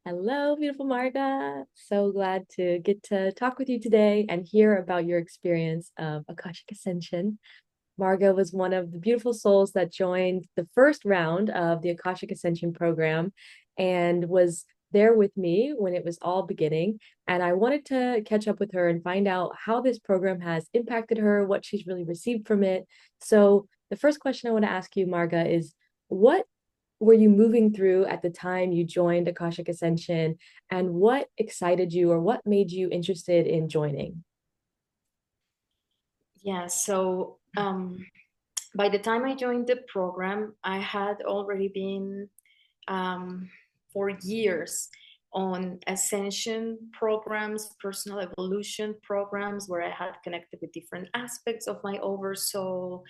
Hello, beautiful Marga. So glad to get to talk with you today and hear about your experience of Akashic Ascension. Marga was one of the beautiful souls that joined the first round of the Akashic Ascension program and was there with me when it was all beginning. And I wanted to catch up with her and find out how this program has impacted her, what she's really received from it. So, the first question I want to ask you, Marga, is what were you moving through at the time you joined Akashic Ascension, and what excited you or what made you interested in joining? Yeah, so by the time I joined the program, I had already been um, for years on ascension programs, personal evolution programs, where I had connected with different aspects of my oversoul,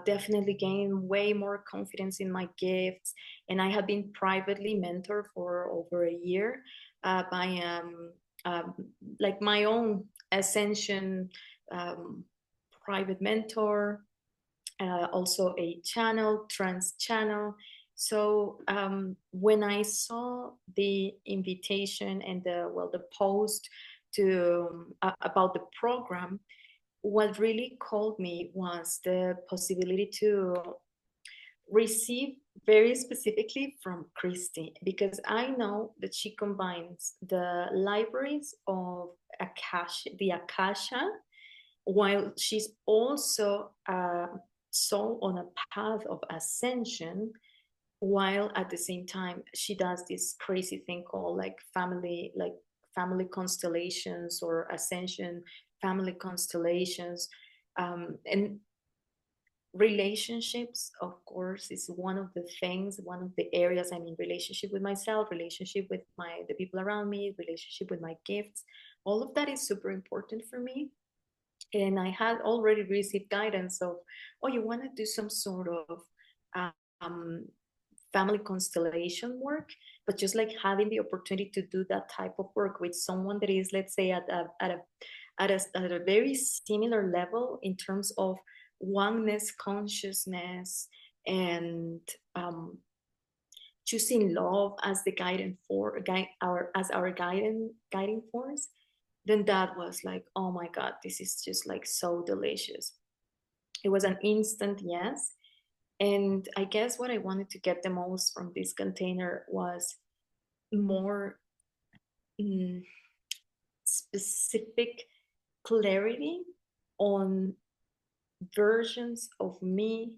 definitely gained way more confidence in my gifts. And I have been privately mentored for over a year by um, like my own ascension um, private mentor, also a channel, trans channel. So when I saw the invitation and the post to about the program, what really called me was the possibility to receive very specifically from Christy, because I know that she combines the libraries of the Akasha, while she's also a soul on a path of ascension, while at the same time she does this crazy thing called like family constellations or ascension family constellations. And relationships, of course, is one of the things, one of the areas. I mean, relationship with myself, relationship with my the people around me, relationship with my gifts, all of that is super important for me. And I had already received guidance of, oh, you want to do some sort of um, family constellation work, but just like having the opportunity to do that type of work with someone that is, let's say, at a very similar level in terms of oneness, consciousness, and choosing love as the guiding for guide our as our guiding force, then that was like, oh my God, this is just like so delicious. It was an instant yes. And I guess what I wanted to get the most from this container was more mm, specific clarity on versions of me,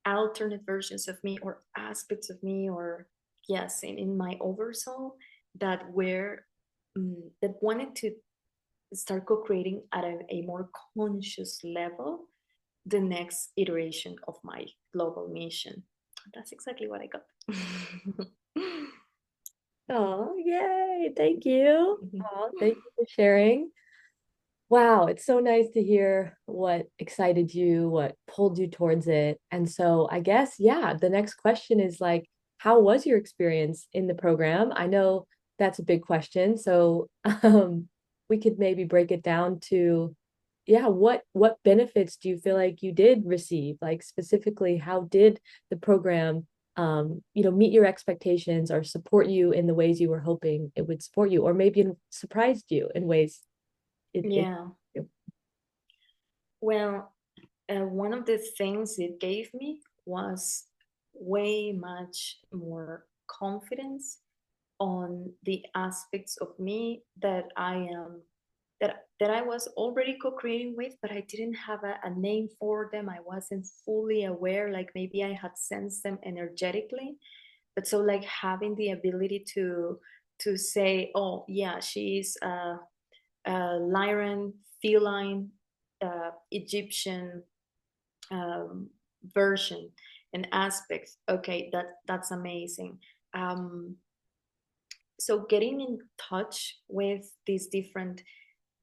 alternate versions of me, or aspects of me, or yes, in my oversoul that were that wanted to start co-creating at a more conscious level the next iteration of my global mission. That's exactly what I got. Oh, yay. Thank you. Oh, thank you for sharing. Wow, it's so nice to hear what excited you, what pulled you towards it. And so I guess, yeah, the next question is like, how was your experience in the program? I know that's a big question. So we could maybe break it down to, yeah, what benefits do you feel like you did receive? Like specifically, how did the program meet your expectations or support you in the ways you were hoping it would support you, or maybe surprised you in ways it Yeah. Well, one of the things it gave me was way much more confidence on the aspects of me that I am that I was already co-creating with, but I didn't have a name for them. I wasn't fully aware, like maybe I had sensed them energetically. But so like having the ability to say, oh yeah, she's Lyran, feline, Egyptian um, version and aspects. Okay, that's amazing. Um, so getting in touch with these different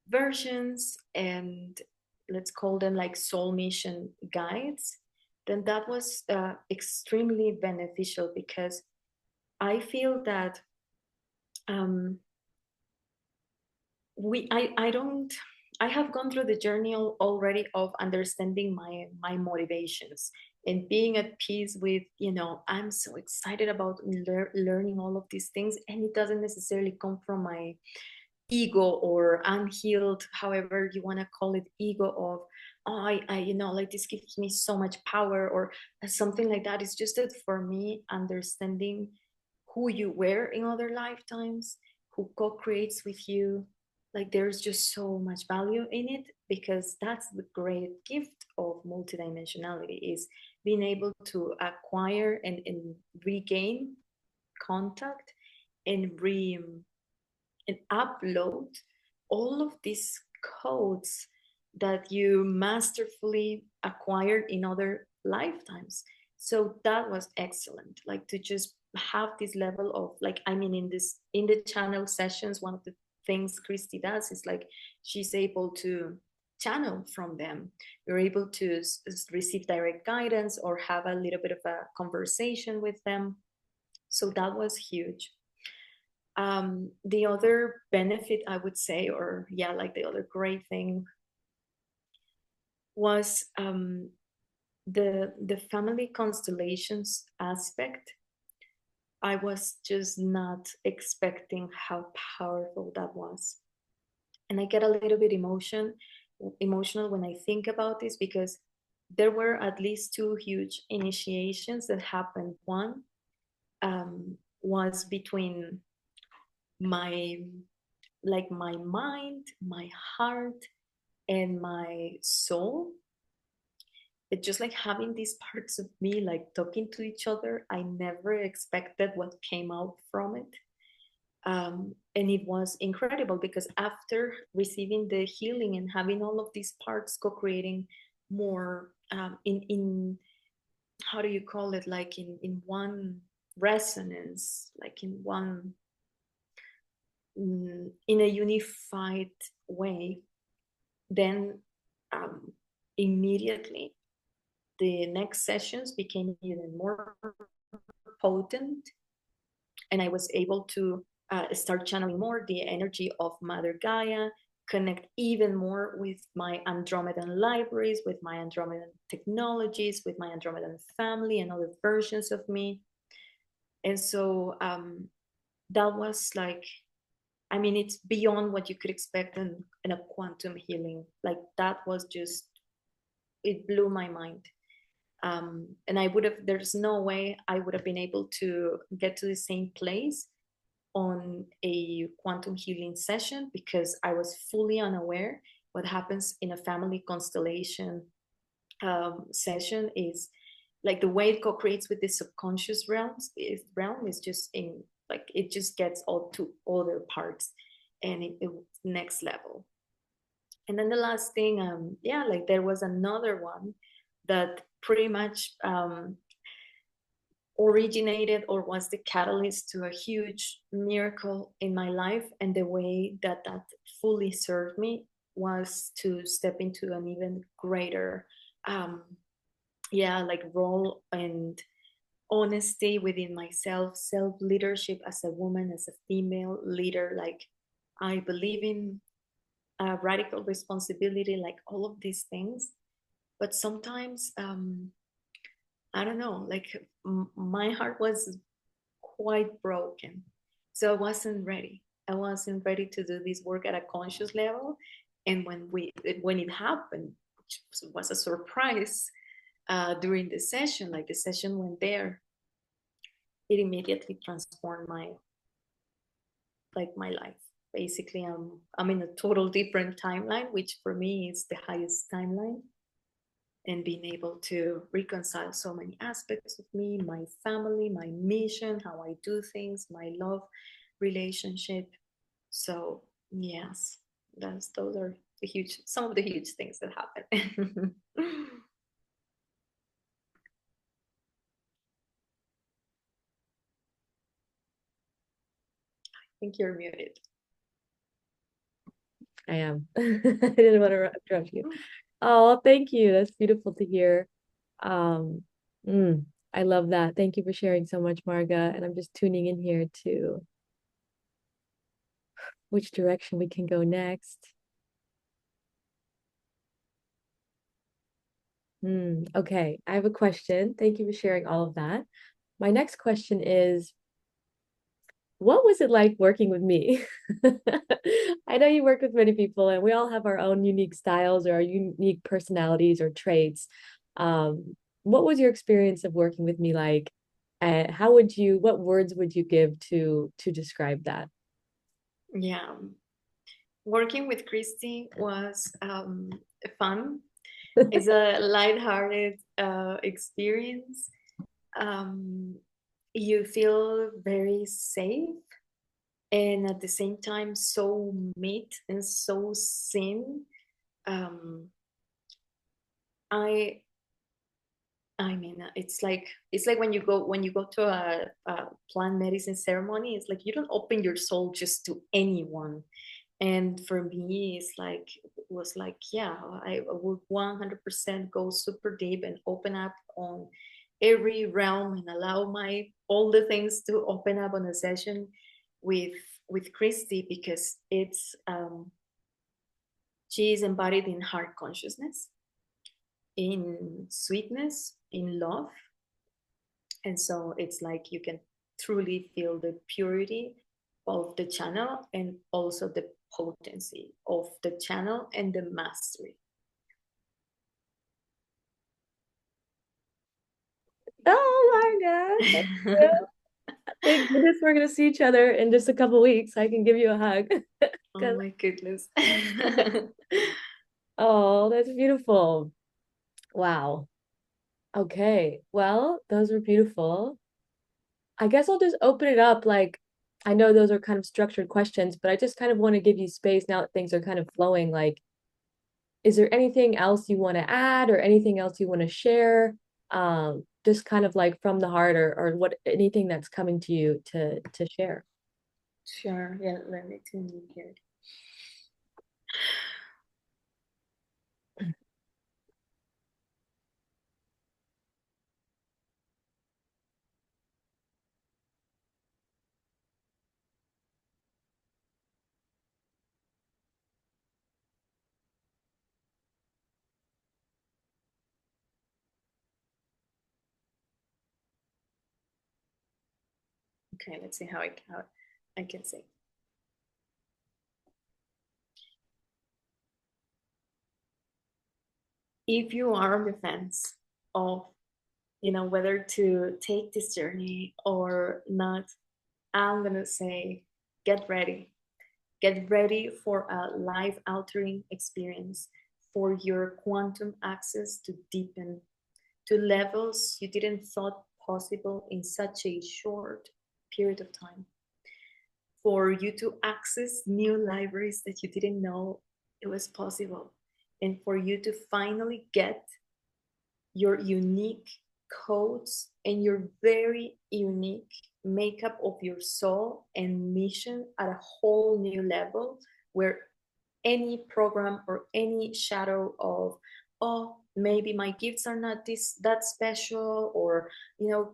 versions, and let's call them like soul mission guides, then that was extremely beneficial, because I feel that um, I don't I have gone through the journey already of understanding my motivations and being at peace with, I'm so excited about learning all of these things, and it doesn't necessarily come from my ego or unhealed, however you want to call it, ego of, oh, like this gives me so much power or something like that. It's just that for me, understanding who you were in other lifetimes, who co-creates with you, like there's just so much value in it, because that's the great gift of multidimensionality, is being able to acquire and regain contact and and upload all of these codes that you masterfully acquired in other lifetimes. So that was excellent, like to just have this level of, like, I mean, in the channel sessions, one of the things Christy does is, like, she's able to channel from them. You're able to receive direct guidance or have a little bit of a conversation with them. So that was huge. The other benefit, I would say, or yeah, like the other great thing was the family constellations aspect. I was just not expecting how powerful that was, and I get a little bit emotional when I think about this, because there were at least two huge initiations that happened. One was between my my mind, my heart, and my soul. It's just like having these parts of me like talking to each other. I never expected what came out from it. And it was incredible, because after receiving the healing and having all of these parts co-creating more in how do you call it, like in one resonance, like in one in a unified way, then immediately the next sessions became even more potent, and I was able to start channeling more the energy of Mother Gaia, connect even more with my Andromedan libraries, with my Andromedan technologies, with my Andromedan family and other versions of me. And so that was like, I mean, it's beyond what you could expect in a quantum healing. Like that was just, it blew my mind. And I would have, there's no way I would have been able to get to the same place on a quantum healing session, because I was fully unaware. What happens in a family constellation session is, like, the way it co-creates with the subconscious realm is just in, like, it just gets all to other parts, and it next level. And then the last thing, yeah, like there was another one that pretty much originated or was the catalyst to a huge miracle in my life. And the way that that fully served me was to step into an even greater, yeah, like role and honesty within myself, self leadership as a woman, as a female leader. Like, I believe in radical responsibility, like all of these things. But sometimes, I don't know, like my heart was quite broken. So I wasn't ready. I wasn't ready to do this work at a conscious level. And when it happened, which was a surprise during the session, like the session went there, it immediately transformed my life. Basically, I'm in a total different timeline, which for me is the highest timeline. And being able to reconcile so many aspects of me, my family, my mission, how I do things, my love relationship. So yes, those are some of the huge things that happen. I think you're muted. I am. I didn't want to interrupt you. Oh, thank you. That's beautiful to hear. Um, mm, I love that. Thank you for sharing so much, Marga. And I'm just tuning in here to which direction we can go next. Okay, I have a question. Thank you for sharing all of that. My next question is, what was it like working with me? I know you work with many people, and we all have our own unique styles or our unique personalities or traits. What was your experience of working with me like? And what words would you give to describe that? Yeah, working with Christy was fun. It's a lighthearted experience. Um, you feel very safe and at the same time so meat and so sin. Um, I I mean, it's like when you go to a plant medicine ceremony. It's like you don't open your soul just to anyone. And for me, was like, yeah, I would 100% go super deep and open up on every realm and allow my all the things to open up on a session with with Christy because she is embodied in heart consciousness, in sweetness, in love, and so it's like you can truly feel the purity of the channel and also the potency of the channel and the mastery. Oh, Marga, thank you. Thank goodness we're gonna see each other in just a couple weeks. I can give you a hug. Oh 'Cause- my goodness. Oh, that's beautiful. Wow. Okay. Well, those were beautiful. I guess I'll just open it up. Like, I know those are kind of structured questions, but I just kind of want to give you space now that things are kind of flowing. Like, is there anything else you want to add or anything else you want to share? Just kind of like from the heart or what anything that's coming to you to share. Sure. Yeah, let me tune in here. Okay, let's see how I can say. If you are on the fence of whether to take this journey or not, I'm gonna say get ready. Get ready for a life altering experience, for your quantum access to deepen to levels you didn't thought possible in such a short period of time, for you to access new libraries that you didn't know it was possible, and for you to finally get your unique codes and your very unique makeup of your soul and mission at a whole new level where any program or any shadow of, oh, maybe my gifts are not this that special, or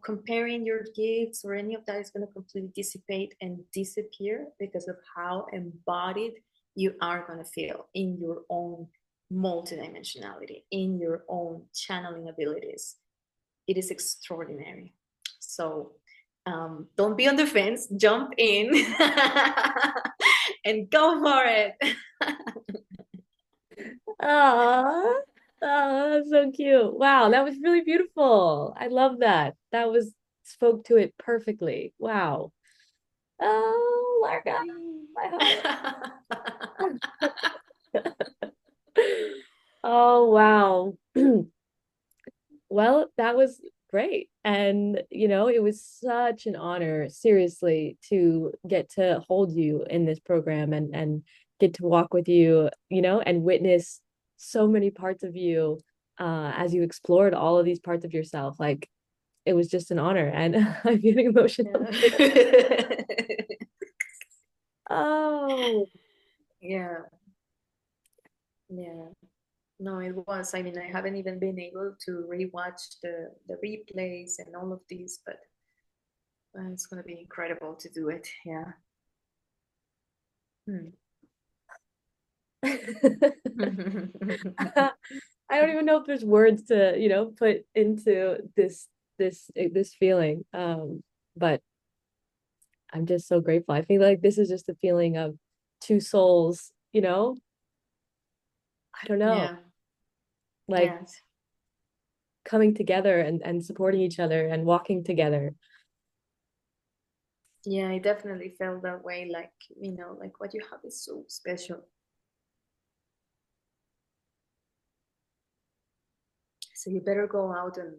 comparing your gifts or any of that is going to completely dissipate and disappear because of how embodied you are going to feel in your own multidimensionality, in your own channeling abilities. It is extraordinary. So don't be on the fence, jump in and go for it. Oh, that's so cute. Wow, that was really beautiful. I love that. That was spoke to it perfectly. Wow. Oh, Larga, my heart. Oh, wow. Well, that was great. And, it was such an honor, seriously, to get to hold you in this program and get to walk with you, and witness so many parts of you as you explored all of these parts of yourself. Like, it was just an honor. And I'm getting emotional too. Yeah. Oh, Yeah, yeah. No, it was. I mean, I haven't even been able to rewatch the replays and all of these, but it's gonna be incredible to do it. Yeah. Hmm. I don't even know if there's words to, put into this feeling. But I'm just so grateful. I feel like this is just a feeling of two souls, I don't know, Yeah. like Yes. coming together and supporting each other and walking together. Yeah, I definitely felt that way. Like, like what you have is so special. So you better go out and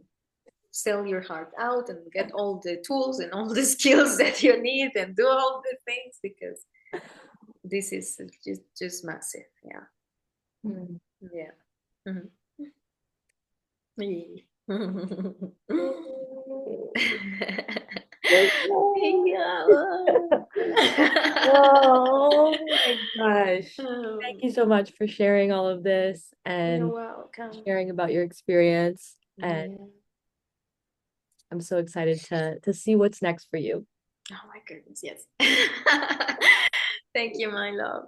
sell your heart out and get all the tools and all the skills that you need and do all the things because this is just massive. Yeah. Mm. Yeah. Mhm. Yeah. Oh my gosh. Thank Um, you so much for sharing all of this you're and welcome. sharing about your experience. And Yeah. I'm so excited to see what's next for you. Oh my goodness, yes. Thank you, my love.